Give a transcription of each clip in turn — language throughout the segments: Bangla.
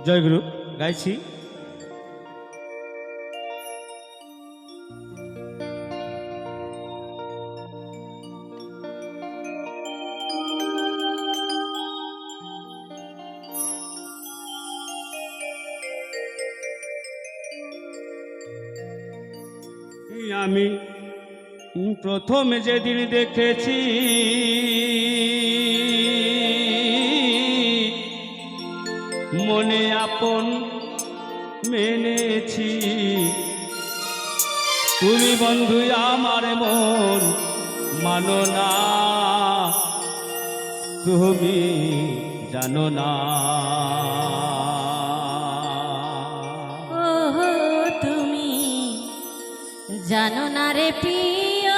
জয়গুরু গাইছি। আমি প্রথম যেদিন দেখেছি মনে আপন মেনেছি, তুমি বন্ধু আমার মন মানো না, তুমি জানো না। ওহো তুমি জানো না রে প্রিয়,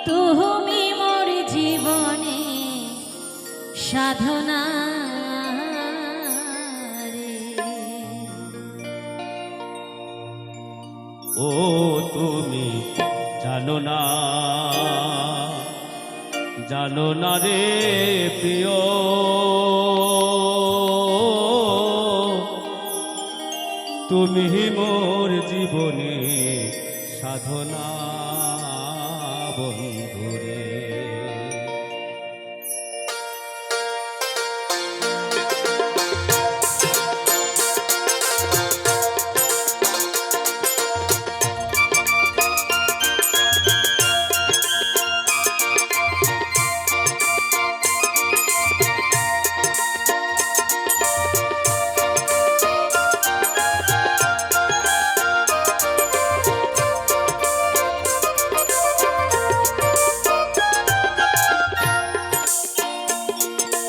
তুমি মোর জীবনে সাধনা রে। ও তুমি জানো না, জানো না রে প্রিয়, তুমি মোর জীবনে সাধনা বন্ধুরে।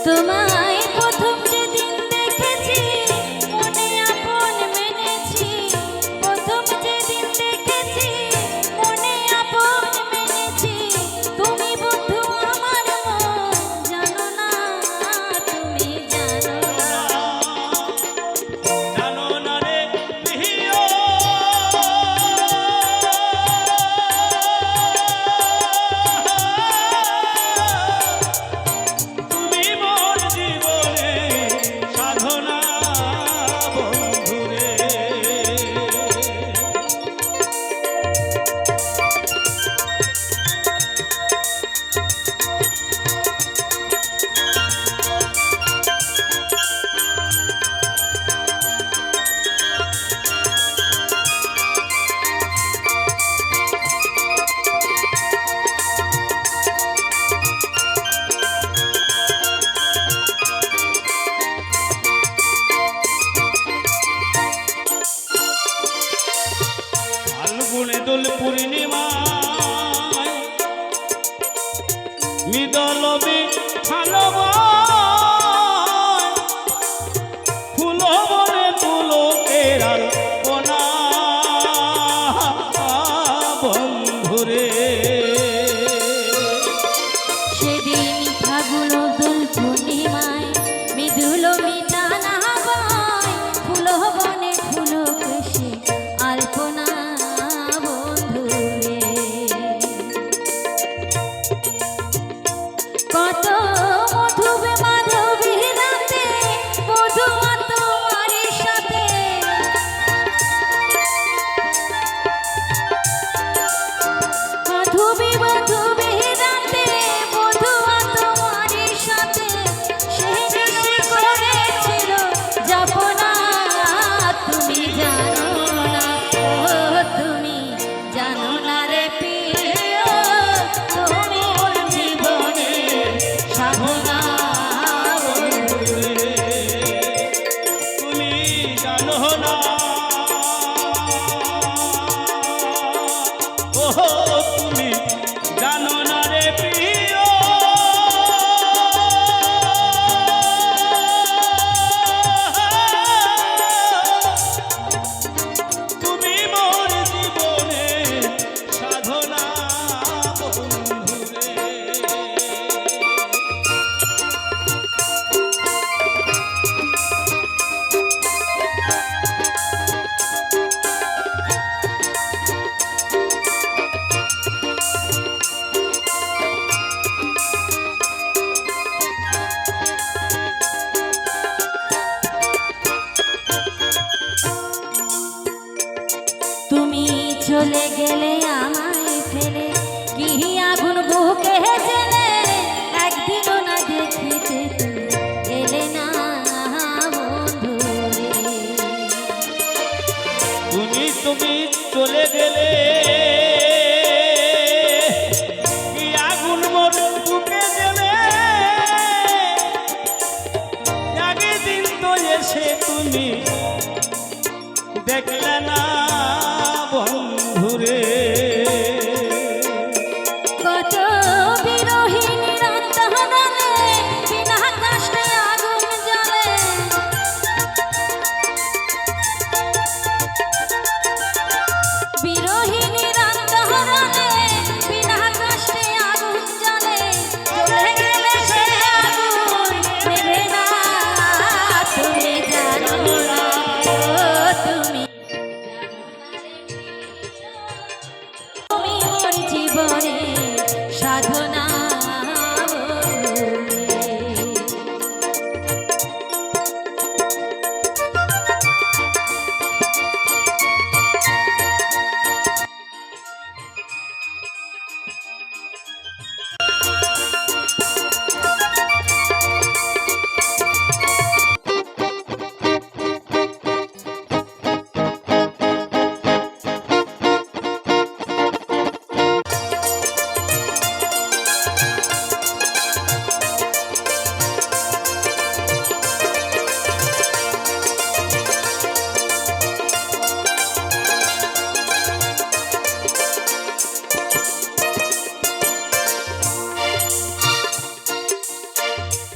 তোমায় প্রথম যেদিন দেখেছি মনে আপন মেনেছি, প্রথম যেদিন দেখেছি মনে আপন মেনেছি, তুমি বন্ধু আমার মন জানো না, তুমি জানো না। জানো না রে প্রিয়, তুমি মোর জীবনে চলে গেলে কি আগুন মোর বুকে জ্বলে একদিন তো এসে তুমি দেখলে না বন্ধুরে কত বিরহিণী রাত হলে বিনা কষ্টে আগুন জ্বলে বিরহিণী রাত হলে বিনা কষ্টে আগুন জ্বলে চলে গেলে সে আগুন নেবে না তুমি জানো না ও তুমি তুমি মোর জীবনে সাধনা বলে।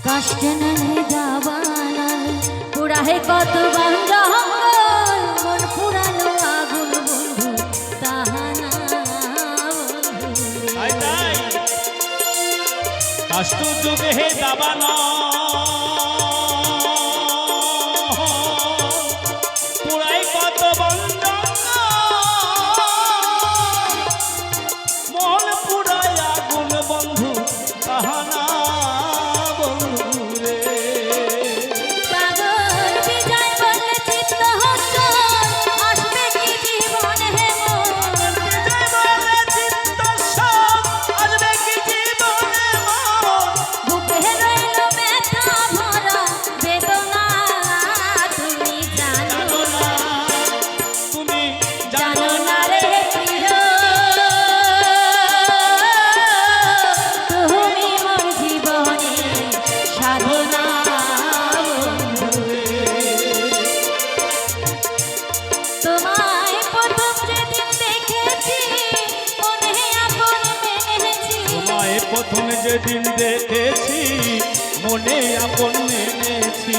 কষ্ট নেই যাবানা পুরাহে কত জঙ্গল মন পুরানো আগুন বন্ধু তাহানা তাই তাই কষ্ট যুগে হে দাবানা পুরাই কত বন্ধ মন পুরাই আগুন বন্ধু তাহানা বন্ধু রে পাগল বিজয় বললে চিত্ত হস্ত আসবে কি জীবনে হে মোর আসবে কি জীবনে মন বুকে রইল ব্যথা ভরা বেদনা তুমি জানো জানো না তুমি জানো না রে প্রিয় তুমি মোর জীবনে সাধনা বন্ধু তোমায় প্রথম যেদিন দেখেছি মনে আপন মেনেছি তোমায় প্রথম যেদিন দেখেছি মনে আপন মেনেছি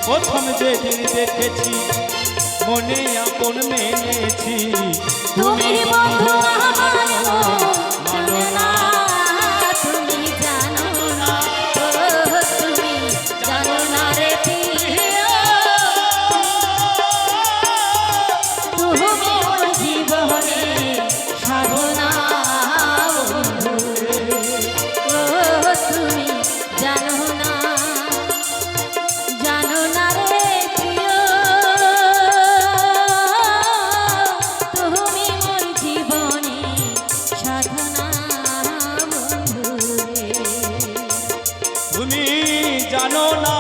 প্রথম যেদিন দেখেছি মনে আপন মেনেছি তুমি বন্ধু আমার মন মানো না তুমি জানো না ও তুমি জানো না রে প্রিয় তুমি মোর জীবনে সাধনা বন্ধু ও তুমি জানো না রে প্রিয় তুমি মোর জীবনে সাধনা বন্ধু রে তুমি জানো না